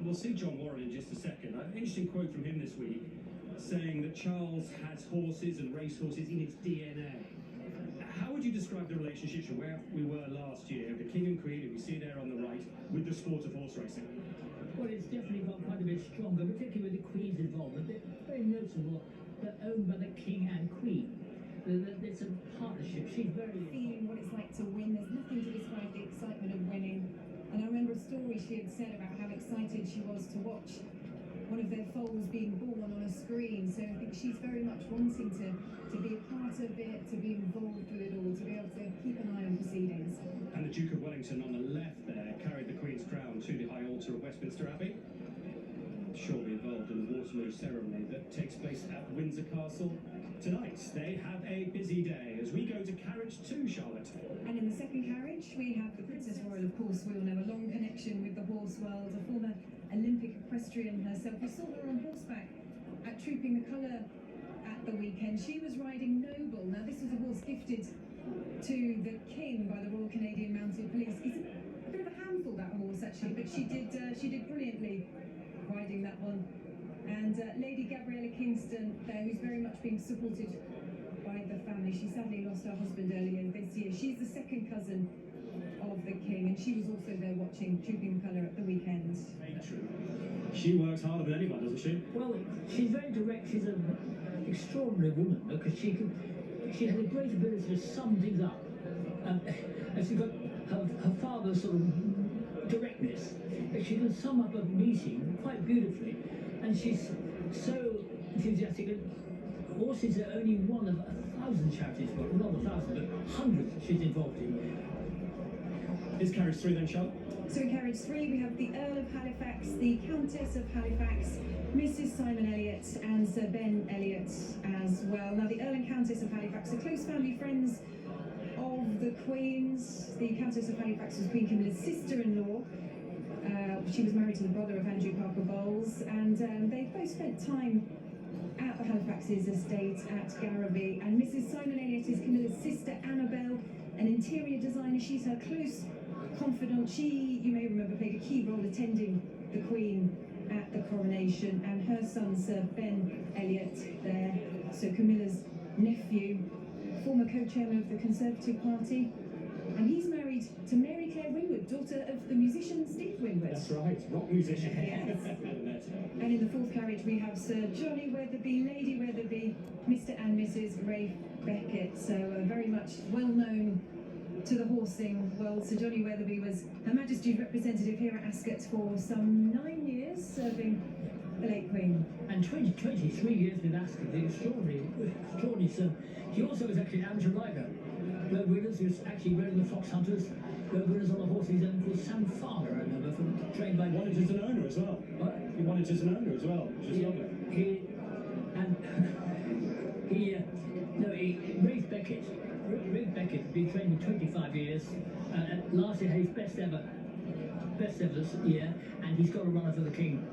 We'll see John Warren in just a second. An interesting quote from him this week, saying that Charles has horses and racehorses in its DNA. How would you describe the relationship from where we were last year, the King and Queen, who we see there on the right, with the sport of horse racing? Well, it's definitely got quite a bit stronger, particularly with the Queen's involvement. They're very noticeable. They're owned by the King and Queen. There's a partnership. She's very... Feeling what it's like to win. There's nothing to describe the excitement of winning. And I remember a story she had said about how excited she was to watch one of their foals being born on a screen. So I think she's very much wanting to be a part of it, to be involved with it all, to be able to keep an eye on proceedings. And the Duke of Wellington on the left there carried the Queen's crown to the high altar of Westminster Abbey, shortly involved in the Waterloo ceremony that takes place at Windsor Castle tonight. They have a busy day as we go to carriage 2, Charlotte. And in the second carriage we have the Princess Royal, of course. We all know a long connection with the horse world, a former Olympic equestrian herself. We saw her on horseback at Trooping the Colour at the weekend. She was riding Noble. Now this was a horse gifted to the King by the Royal Canadian Mounted Police. It's a bit of a handful, that horse actually, but she did brilliantly riding that one. And Lady Gabriella Kingston there, who's very much being supported by the family. She sadly lost her husband earlier this year. She's the second cousin of the King, and she was also there watching Trooping the Colour at the weekend. She works harder than anyone, doesn't she? Well, she's very direct. She's an extraordinary woman, because she has a great ability to sum things up. And she's got her father's sort of directness. She can sum up a meeting quite beautifully, and she's so enthusiastic. And horses are only one of 1,000 charities, well, not 1,000, but hundreds she's involved in. Is carriage 3 then, Charlotte? So in carriage 3 we have the Earl of Halifax, the Countess of Halifax, Mrs Simon Elliot and Sir Ben Elliot as well. Now the Earl and Countess of Halifax are close family friends of the Queen's. The Countess of Halifax was Queen Camilla's sister-in-law. She was married to the brother of Andrew Parker Bowles, and they both spent time at the Halifax's estate at Garraby. And Mrs Simon Elliot is Camilla's sister Annabel, an interior designer. She's her close confidant. She, you may remember, played a key role attending the Queen at the coronation, and her son Sir Ben Elliot there, so Camilla's nephew, former co-chairman of the Conservative Party, and he's married to Mary Claire Winwood, daughter of the musician Steve Winwood. That's right, rock musician. Yes. And in the fourth carriage we have Sir Johnny Weatherby, Lady Weatherby, Mr and Mrs Rafe Beckett, so very much well known to the horsing world. Sir Johnny Weatherby was Her Majesty's representative here at Ascot for some 9 years, serving the late Queen. And 23 years with Ascot, the extraordinary. So he also was actually an amateur rider. Where winners, he was actually running the Fox Hunters. Where winners on the horse he's owned called Sam Farmer, I remember, from trained by... Won it as an owner as well. What? He won it as an owner as well, which is lovely. Rafe Beckett had been training 25 years, and last year had his best ever year, and he's got a runner for the King,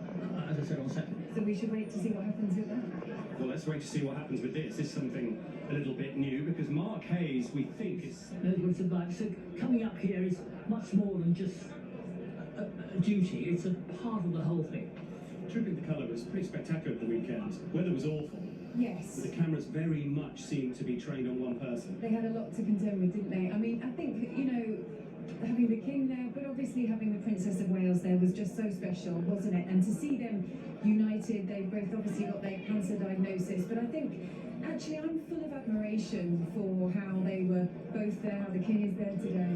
as I said, on Saturday. So we should wait to see what happens with that. Well, let's wait to see what happens with this. This is something a little bit new, because Mark Hayes, we think, knows what it's about. So coming up here is much more than just a duty. It's a part of the whole thing. Trooping the Colour was pretty spectacular at the weekend. Weather was awful. Yes. But the cameras very much seemed to be trained on one person. They had a lot to contend with, didn't they? I mean, I think, you know, having the King there, but obviously having the Princess of Wales there was just so special, wasn't it? And to see them united, they both obviously got their cancer diagnosis, but I think, actually, I'm full of admiration for how they were both there, how the King is there today.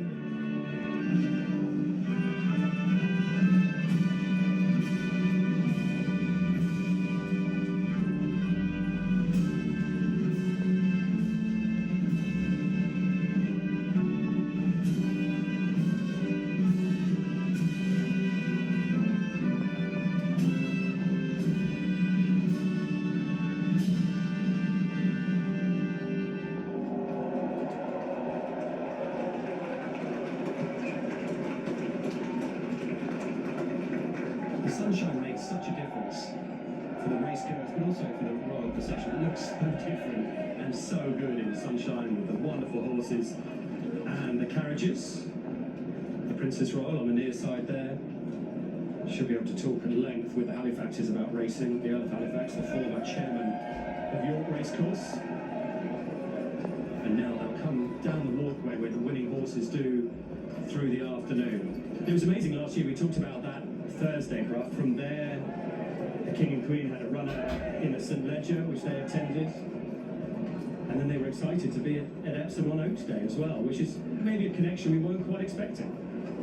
The sunshine makes such a difference for the racegoers, but also for the royal procession. It looks so different and so good in the sunshine with the wonderful horses and the carriages. The Princess Royal on the near side there. Should be able to talk at length with the Halifaxes about racing. The Earl of Halifax, the former chairman of York Racecourse. And now they'll come down the walkway where the winning horses do through the afternoon. It was amazing last year, we talked about that Thursday, Bruff. From there, the King and Queen had a runner in the St Ledger, which they attended. And then they were excited to be at Epsom on Oaks Day as well, which is maybe a connection we weren't quite expecting.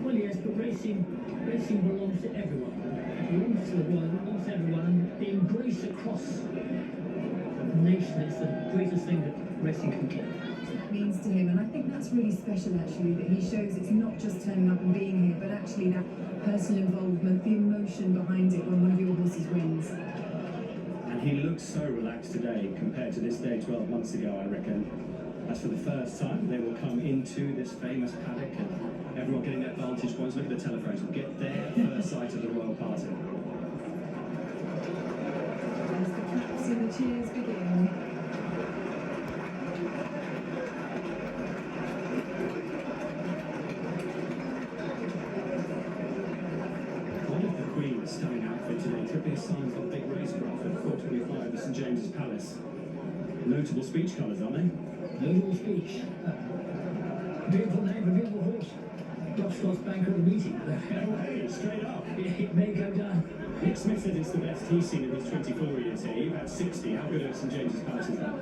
Well, yes, but racing belongs to everyone. It belongs to the world, it belongs to everyone, and the embrace across the nation is the greatest thing that racing can give. Means to him, and I think that's really special actually, that he shows it's not just turning up and being here, but actually that personal involvement, the emotion behind it when one of your horses wins. And he looks so relaxed today compared to this day 12 months ago, I reckon. As for the first time, they will come into this famous paddock and everyone getting their vantage points. Look at the telephones, will get their first sight of the royal party. As the claps and the cheers begin. One of the Queen's stunning outfit today took a sign for the big racecraft at 425 at St James's Palace. Notable speech colours, aren't they? Notable speech. Beautiful name, a beautiful horse. Scott's bank at the meeting. Hey, straight up. It may go down. Nick Smith said it's the best he's seen in his 24 years here. You've had 60. How good at St James's Palace is that?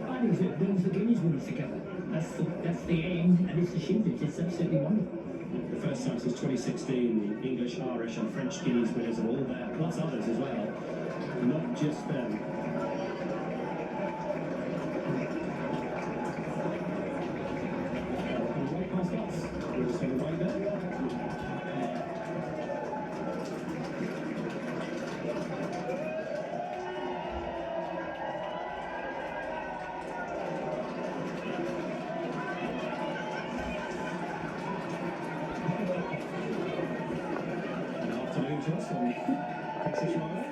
I think it brings the Guineas winners together. That's the aim, and it's achieved it. It's absolutely wonderful. The first time since 2016, the English, Irish and French Guineas winners are all there, plus others as well. Not just them. Right past us. We're just going right there. To us on Texas Royal,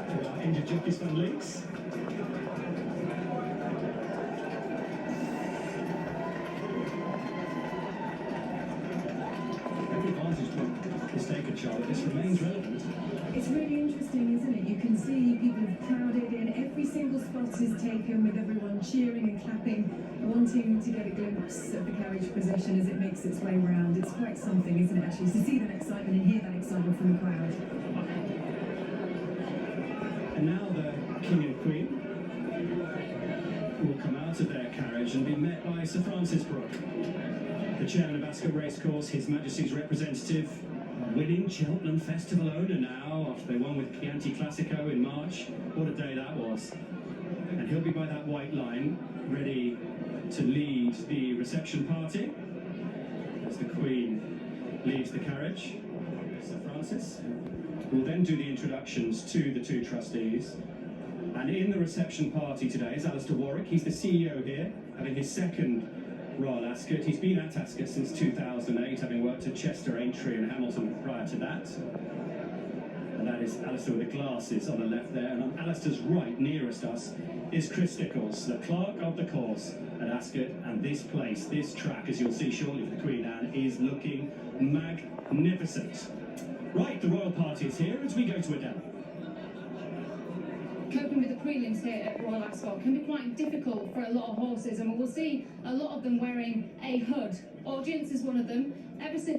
to our injured jockeys fan links. Every vantage point is taken, Charlotte. This remains relevant. It's really interesting, isn't it? You can see people have crowded in. Every single spot is taken with everyone cheering and clapping, wanting to get a glimpse of the carriage procession as it makes its way round. It's quite something, isn't it, actually, to see that excitement and hear that excitement from the crowd. And now the King and Queen will come out of their carriage and be met by Sir Francis Brooke, the chairman of Ascot Racecourse, His Majesty's representative, winning Cheltenham Festival owner now after they won with Chianti Classico in March. What a day that was. And he'll be by that white line, ready to lead the reception party as the Queen leaves the carriage. Sir Francis will then do the introductions to the two trustees. And in the reception party today is Alistair Warwick. He's the CEO here, having his second Royal Ascot. He's been at Ascot since 2008, having worked at Chester, Aintree and Hamilton prior to that. And that is Alistair with the glasses on the left there. And on Alistair's right, nearest us, is Chris Stickles, the clerk of the course at Ascot. And this place, this track, as you'll see shortly with the Queen Anne, is looking magnificent. Right, the royal party is here as we go to Adele. Coping with the prelims here at Royal Ascot can be quite difficult for a lot of horses, and we'll see a lot of them wearing a hood. Audience is one of them. Ever since